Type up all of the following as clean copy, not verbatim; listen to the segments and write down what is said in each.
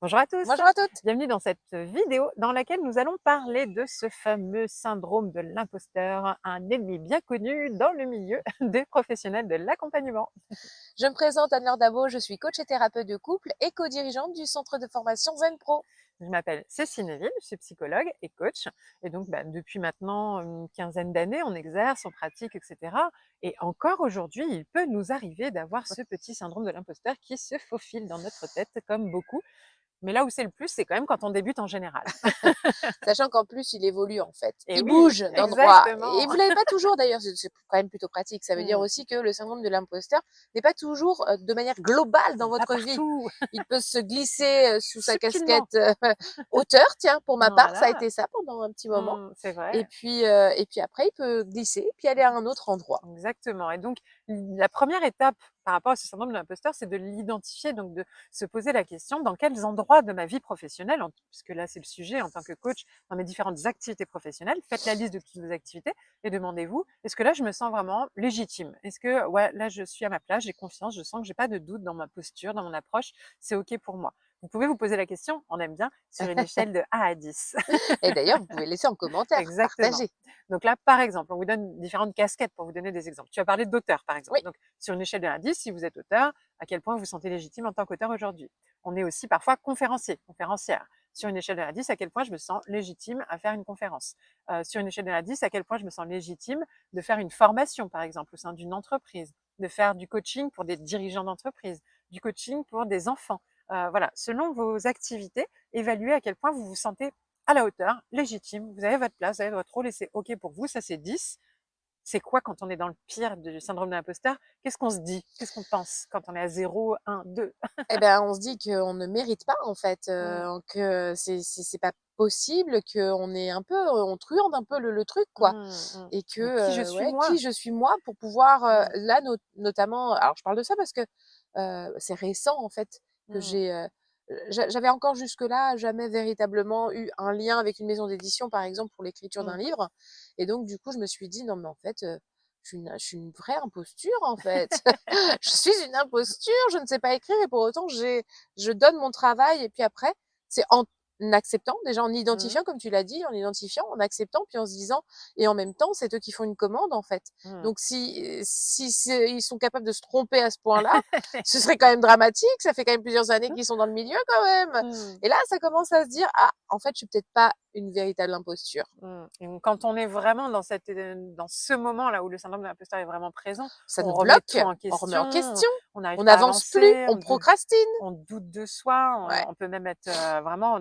Bonjour à tous, Bonjour à toutes. bienvenue dans cette vidéo dans laquelle nous allons parler de ce fameux syndrome de l'imposteur, un ennemi bien connu dans le milieu des professionnels de l'accompagnement. Je me présente Anne-Laure Dabo, je suis coach et thérapeute de couple et co-dirigeante du centre de formation Zen Pro. Je m'appelle Cécile Neville, je suis psychologue et coach et donc depuis maintenant une quinzaine d'années on exerce, on pratique, etc. Et encore aujourd'hui il peut nous arriver d'avoir ce petit syndrome de l'imposteur qui se faufile dans notre tête comme beaucoup. Mais là où c'est le plus, c'est quand même quand on débute en général. Sachant qu'en plus, il évolue en fait. Et Il oui, bouge d'endroit. Et exactement. vous l'avez pas toujours d'ailleurs, c'est quand même plutôt pratique. Ça veut dire Mmh. aussi que le syndrome de l'imposteur n'est pas toujours de manière globale dans Pas votre vie. partout, Il peut se glisser sous sa subtilement. casquette auteur, tiens, pour ma part, ça a Voilà, été ça pendant un petit moment. c'est vrai, Et puis après, il peut glisser, puis aller à un autre endroit. exactement. Et donc la première étape par rapport à ce syndrome de l'imposteur, c'est de l'identifier, donc de se poser la question: dans quels endroits de ma vie professionnelle, puisque là c'est le sujet en tant que coach, dans mes différentes activités professionnelles, faites la liste de toutes vos activités et demandez-vous: est-ce que là je me sens vraiment légitime? Est-ce que ouais, là je suis à ma place, j'ai confiance, je sens que j'ai pas de doute dans ma posture, dans mon approche, c'est OK pour moi? Vous pouvez vous poser la question, on aime bien, sur une échelle de 1 à 10. Et d'ailleurs, vous pouvez laisser en commentaire, Exactement. partager. Donc là, par exemple, on vous donne différentes casquettes pour vous donner des exemples. Tu as parlé d'auteur, par exemple. Oui. Donc, sur une échelle de 1 à 10, si vous êtes auteur, à quel point vous vous sentez légitime en tant qu'auteur aujourd'hui? On est aussi parfois conférencier, conférencière. Sur une échelle de 1 à 10, à quel point je me sens légitime à faire une conférence? Sur une échelle de 1 à 10, à quel point je me sens légitime de faire une formation, par exemple, au sein d'une entreprise, de faire du coaching pour des dirigeants d'entreprise, du coaching pour des enfants. Voilà, selon vos activités, évaluez à quel point vous vous sentez à la hauteur, légitime, vous avez votre place, vous avez votre rôle et c'est OK pour vous, ça c'est 10. C'est quoi quand on est dans le pire du syndrome de l'imposteur? Qu'est-ce qu'on se dit? Qu'est-ce qu'on pense quand on est à 0, 1, 2? Eh ben, on se dit qu'on ne mérite pas en fait, Mmh, que c'est pas possible, qu'on est un peu, on truande un peu le truc quoi et que, Mais qui je suis ouais, moi? qui je suis moi pour pouvoir, Mmh, là notamment alors je parle de ça parce que, c'est récent en fait que mmh, j'avais encore jusque-là jamais véritablement eu un lien avec une maison d'édition par exemple pour l'écriture d'un mmh. livre et donc du coup je me suis dit: «Non mais en fait, je suis une vraie imposture en fait. Je suis une imposture, je ne sais pas écrire et pour autant je donne mon travail et puis après, c'est en acceptant, déjà en Mmh, identifiant comme tu l'as dit, en identifiant, en acceptant, puis en se disant et en même temps, c'est eux qui font une commande en fait. mmh. Donc si ils sont capables de se tromper à ce point-là, ce serait quand même dramatique, ça fait quand même plusieurs années qu'ils sont dans le milieu quand même. Mmh. Et là, ça commence à se dire: «Ah, en fait, je suis peut-être pas une véritable imposture». Et donc quand on est vraiment dans ce moment-là où le syndrome de l'imposteur est vraiment présent, Ça on nous remet bloque, tout en on remet en question, question, on n'arrive on pas à n'avance plus, avancer, on procrastine. on doute de soi, Ouais, on peut même être vraiment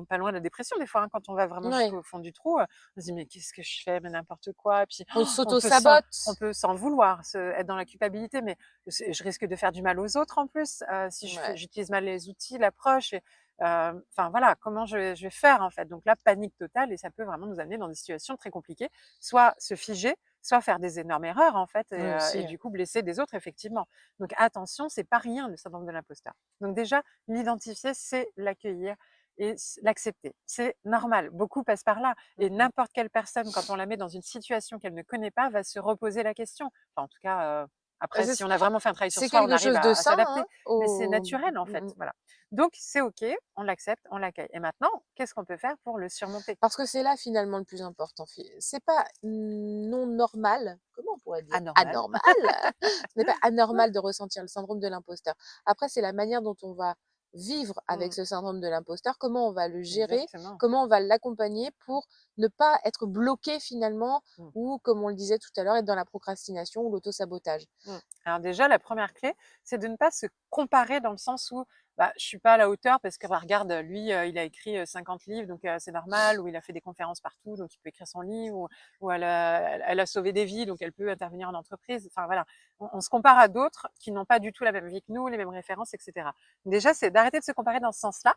pas loin de la dépression des fois, hein, quand on va vraiment ouais. jusqu'au fond du trou. On se dit mais qu'est-ce que je fais, mais n'importe quoi. Et puis On on s'auto-sabote. peut s'en vouloir, être dans la culpabilité, mais je risque de faire du mal aux autres en plus si Ouais. j'utilise mal les outils, l'approche. Enfin voilà, comment je vais faire en fait? Donc là, panique totale et ça peut vraiment nous amener dans des situations très compliquées, soit se figer, soit faire des énormes erreurs en fait Oui et aussi, du coup blesser des autres effectivement. Donc attention, c'est pas rien le syndrome de l'imposteur. Donc déjà, l'identifier, c'est l'accueillir et l'accepter. C'est normal, beaucoup passent par là et mmh. n'importe quelle personne quand on la met dans une situation qu'elle ne connaît pas va se reposer la question. Enfin en tout cas, Bah, après si on a vraiment fait un travail sur c'est soi, on quelque arrive chose de à sain, hein, s'adapter, mais c'est au naturel en fait, voilà. Donc c'est OK, on l'accepte, on l'accueille. Et maintenant, qu'est-ce qu'on peut faire pour le surmonter? parce que c'est là finalement le plus important. C'est pas non normal, comment on pourrait dire? Anormal. Anormal? Ce n'est pas anormal de ressentir le syndrome de l'imposteur. Après, c'est la manière dont on va vivre avec Mmh, ce syndrome de l'imposteur, comment on va le gérer, exactement. comment on va l'accompagner pour ne pas être bloqué finalement Mmh. ou, comme on le disait tout à l'heure, être dans la procrastination ou l'auto-sabotage. Alors déjà, la première clé, c'est de ne pas se comparer dans le sens où bah, je suis pas à la hauteur parce que bah, regarde, lui, il a écrit 50 livres, donc c'est normal, ou il a fait des conférences partout, donc il peut écrire son livre, ou elle a sauvé des vies, donc elle peut intervenir en entreprise. Enfin voilà, on se compare à d'autres qui n'ont pas du tout la même vie que nous, les mêmes références, etc. Déjà, c'est d'arrêter de se comparer dans ce sens-là,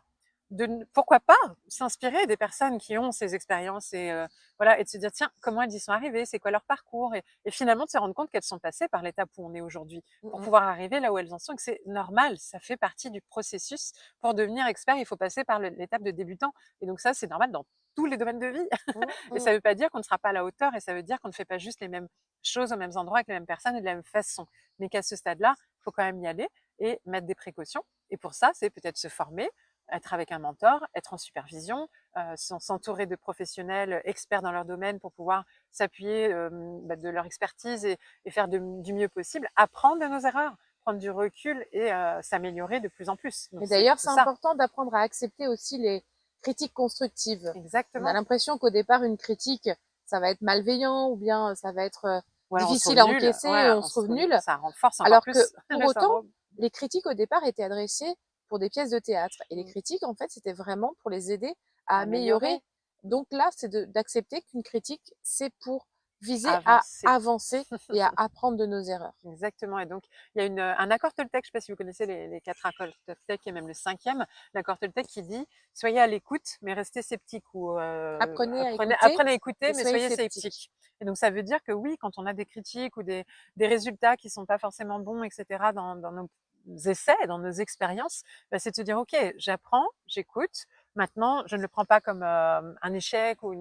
pourquoi pas s'inspirer des personnes qui ont ces expériences et voilà, et de se dire tiens, comment elles y sont arrivées, c'est quoi leur parcours, et finalement de se rendre compte qu'elles sont passées par l'étape où on est aujourd'hui Mmh pour mh. pouvoir arriver là où elles en sont, et que c'est normal, ça fait partie du processus. Pour devenir expert, il faut passer par l'étape de débutant, et donc ça c'est normal dans tous les domaines de vie. Mmh Et mh. ça veut pas dire qu'on ne sera pas à la hauteur, et ça veut dire qu'on ne fait pas juste les mêmes choses aux mêmes endroits avec les mêmes personnes et de la même façon, mais qu'à ce stade-là, il faut quand même y aller et mettre des précautions. Et pour ça, c'est peut-être se former, être avec un mentor, être en supervision, s'entourer de professionnels experts dans leur domaine pour pouvoir s'appuyer de leur expertise et faire du mieux possible, apprendre de nos erreurs, prendre du recul et s'améliorer de plus en plus. Donc Mais c'est d'ailleurs, tout c'est ça. important d'apprendre à accepter aussi les critiques constructives. On a Exactement. l'impression qu'au départ, une critique, ça va être malveillant ou bien ça va être Ou alors on se difficile trouve à nul, encaisser ouais, et on se trouve nul. ça renforce encore Alors que plus pour le autant, syndrome. les critiques au départ étaient adressées pour des pièces de théâtre. Et les Mmh. critiques, en fait, c'était vraiment pour les aider à améliorer. Améliorer, Donc là, c'est d'accepter qu'une critique, c'est pour viser à avancer. avancer et à apprendre de nos erreurs. Exactement. Et donc, il y a un accord Toltec, je ne sais pas si vous connaissez les 4 accords Toltec et même le 5e, l'accord Toltec qui dit soyez à l'écoute, mais restez sceptique ou Apprenez à écouter apprenez à écouter, et mais soyez soyez sceptiques. sceptique. Et donc, ça veut dire que oui, quand on a des critiques ou des résultats qui sont pas forcément bons, etc., dans nos essais, dans nos expériences, bah, c'est de se dire ok, j'apprends, j'écoute. Maintenant, je ne le prends pas comme un échec ou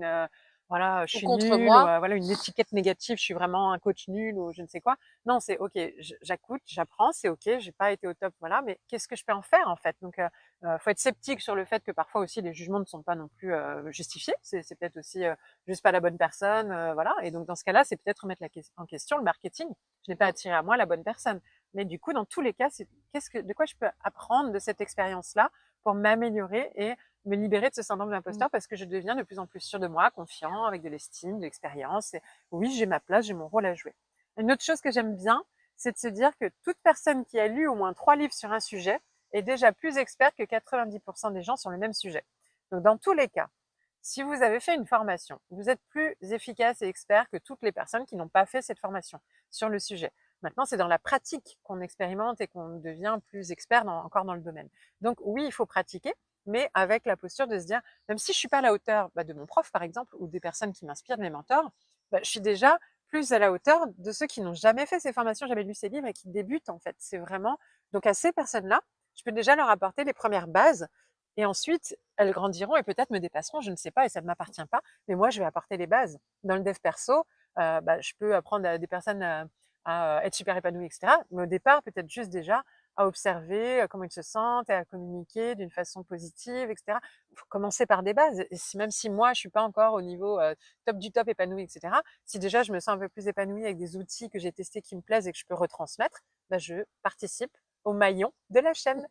voilà, je Ou suis contre nulle, ou moi, voilà, une étiquette négative, je suis vraiment un coach nul ou je ne sais quoi. Non, c'est OK, j'écoute, j'apprends, c'est OK, j'ai pas été au top, voilà, mais qu'est-ce que je peux en faire en fait? Donc, faut être sceptique sur le fait que parfois aussi les jugements ne sont pas non plus justifiés. C'est peut-être aussi juste pas la bonne personne, voilà. Et donc dans ce cas-là, c'est peut-être remettre en question le marketing. Je n'ai pas attiré à moi la bonne personne. Mais du coup, dans tous les cas, c'est de quoi je peux apprendre de cette expérience-là pour m'améliorer et me libérer de ce syndrome de mm, l'imposteur parce que je deviens de plus en plus sûr de moi, confiant, avec de l'estime, de l'expérience. Et oui, j'ai ma place, j'ai mon rôle à jouer. Une autre chose que j'aime bien, c'est de se dire que toute personne qui a lu au moins 3 livres sur un sujet est déjà plus experte que 90% des gens sur le même sujet. Donc, dans tous les cas, si vous avez fait une formation, vous êtes plus efficace et expert que toutes les personnes qui n'ont pas fait cette formation sur le sujet. Maintenant, c'est dans la pratique qu'on expérimente et qu'on devient plus expert encore dans le domaine. Donc oui, il faut pratiquer, mais avec la posture de se dire, même si je suis pas à la hauteur de mon prof, par exemple, ou des personnes qui m'inspirent, de mes mentors, je suis déjà plus à la hauteur de ceux qui n'ont jamais fait ces formations, jamais lu ces livres et qui débutent, en fait. C'est vraiment, donc à ces personnes-là, je peux déjà leur apporter les premières bases et ensuite, elles grandiront et peut-être me dépasseront, je ne sais pas, et ça ne m'appartient pas, mais moi, je vais apporter les bases. Dans le dev perso, je peux apprendre à des personnes à être super épanouies, etc. Mais au départ, peut-être juste déjà à observer comment ils se sentent et à communiquer d'une façon positive, etc. Il faut commencer par des bases. Et même si moi, je suis pas encore au niveau top du top épanoui, etc., si déjà je me sens un peu plus épanouie avec des outils que j'ai testés qui me plaisent et que je peux retransmettre, je participe au maillon de la chaîne.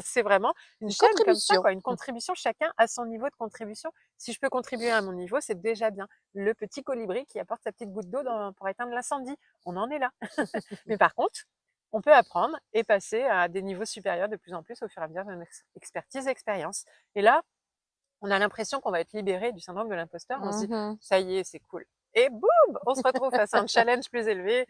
C'est vraiment une une chaîne comme ça, contribution. quoi, une contribution, chacun à son niveau de contribution. Si je peux contribuer à mon niveau, c'est déjà bien. Le petit colibri qui apporte sa petite goutte d'eau pour éteindre l'incendie, on en est là. Mais par contre, on peut apprendre et passer à des niveaux supérieurs de plus en plus au fur et à mesure de notre expertise et expérience. Et là, on a l'impression qu'on va être libéré du syndrome de l'imposteur. On se dit, Mhm. ça y est, c'est cool. Et boum, on se retrouve face à un challenge plus élevé.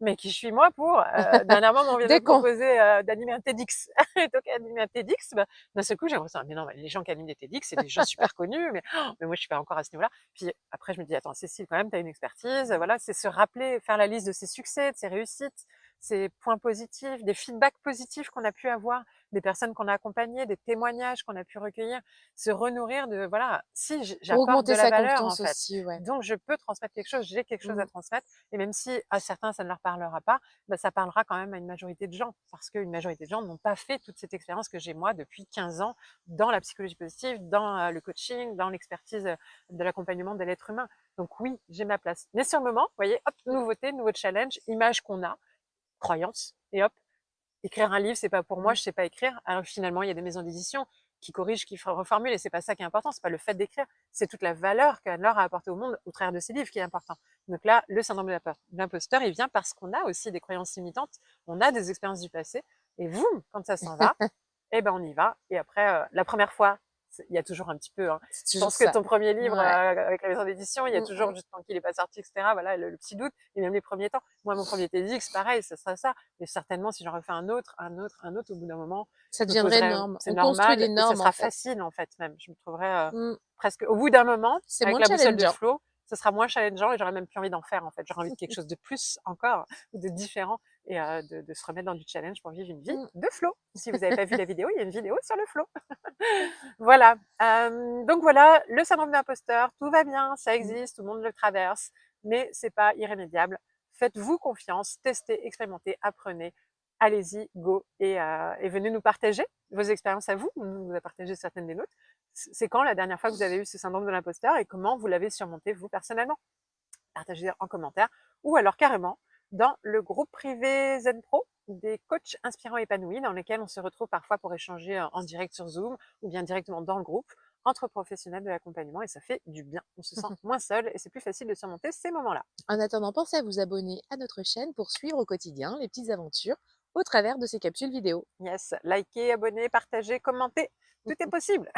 Mais qui suis moi pour dernièrement, on vient de me Dès qu'on proposer d'animer un TEDx. Donc animer un TEDx, d'un seul coup, j'ai l'impression, mais non, les gens qui animent des TEDx, c'est des gens super connus, mais moi, je suis pas encore à ce niveau-là. Puis après, je me dis, attends, Cécile, quand même, tu as une expertise. Voilà, c'est se rappeler, faire la liste de ses succès, de ses réussites, ses points positifs, des feedbacks positifs qu'on a pu avoir, des personnes qu'on a accompagnées, des témoignages qu'on a pu recueillir, se renourrir de, voilà, si pour j'apporte de augmenter la sa valeur, en confiance fait. aussi, ouais. Donc, je peux transmettre quelque chose, j'ai quelque chose à Mm. transmettre. Et même si à certains, ça ne leur parlera pas, ça parlera quand même à une majorité de gens, parce qu'une majorité de gens n'ont pas fait toute cette expérience que j'ai moi depuis 15 ans dans la psychologie positive, dans le coaching, dans l'expertise de l'accompagnement de l'être humain. Donc oui, j'ai ma place. Mais sur le moment, vous voyez, hop, nouveauté, nouveau challenge, image qu'on a, croyance, et hop, écrire un livre, c'est pas pour moi, Mm. je sais pas écrire. Alors finalement, il y a des maisons d'édition qui corrigent, qui reformulent, et c'est pas ça qui est important, c'est pas le fait d'écrire, c'est toute la valeur qu'Anne-Laure a apportée au monde au travers de ses livres qui est important. Donc là, le syndrome de l'imposteur, il vient parce qu'on a aussi des croyances limitantes, on a des expériences du passé, et vous, quand ça s'en va, eh ben on y va. Et après, la première fois, il y a toujours un petit peu, hein. C'est Je toujours pense que ça. ton premier livre Ouais. avec la maison d'édition, il y a Mm, toujours, mm. juste tant qu'il n'est pas sorti, etc., voilà, le petit doute, et même les premiers temps. Moi, mon premier TEDx, pareil, ce sera ça. Mais certainement, si j'en refais un autre, au bout d'un moment, Ça je me deviendrait poserai, énorme. c'est On construit normal, des et ce normes, en sera fait. facile, en fait, même. Je me trouverai Mm. presque, au bout d'un moment, C'est avec moins la boussole de challengeant. flow, ce sera moins challengeant et j'aurai même plus envie d'en faire, en fait. J'aurai envie de quelque chose de plus encore, ou de différent, et de se remettre dans du challenge pour vivre une vie Mm. de flow. Si vous n'avez pas vu la vidéo, il y a une vidéo sur le flow. Voilà. Donc voilà, le syndrome de l'imposteur, tout va bien, ça Mm. existe, tout le monde le traverse, mais c'est pas irrémédiable. Faites-vous confiance, testez, expérimentez, apprenez, allez-y, go, et venez nous partager vos expériences à vous. On vous a partagé certaines des nôtres. C'est quand la dernière fois que vous avez eu ce syndrome de l'imposteur et comment vous l'avez surmonté vous personnellement? Partagez en commentaire ou alors carrément dans le groupe privé Zen Pro des coachs inspirants épanouis dans lesquels on se retrouve parfois pour échanger en direct sur Zoom ou bien directement dans le groupe entre professionnels de l'accompagnement et ça fait du bien. On se sent moins seul et c'est plus facile de surmonter ces moments-là. En attendant, pensez à vous abonner à notre chaîne pour suivre au quotidien les petites aventures au travers de ces capsules vidéo. Yes, likez, abonnez, partagez, commentez, tout est possible.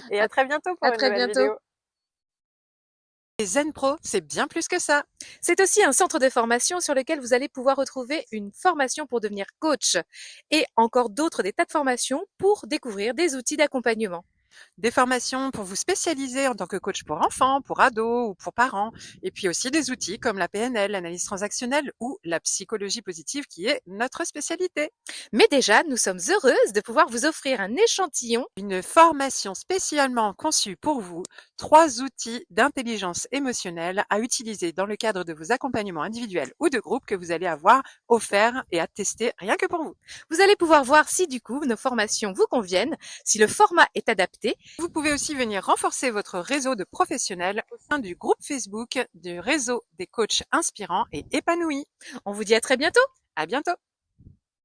Et à très bientôt pour À une très nouvelle bientôt. vidéo. Et Zen Pro, c'est bien plus que ça. C'est aussi un centre de formation sur lequel vous allez pouvoir retrouver une formation pour devenir coach et encore d'autres des tas de formations pour découvrir des outils d'accompagnement. Des formations pour vous spécialiser en tant que coach pour enfants, pour ados ou pour parents. Et puis aussi des outils comme la PNL, l'analyse transactionnelle ou la psychologie positive qui est notre spécialité. Mais déjà, nous sommes heureuses de pouvoir vous offrir un échantillon. Une formation spécialement conçue pour vous, 3 outils d'intelligence émotionnelle à utiliser dans le cadre de vos accompagnements individuels ou de groupe que vous allez avoir offerts et à tester rien que pour vous. Vous allez pouvoir voir si du coup nos formations vous conviennent, si le format est adapté. Vous pouvez aussi venir renforcer votre réseau de professionnels au sein du groupe Facebook du réseau des coachs inspirants et épanouis. On vous dit à très bientôt. À bientôt!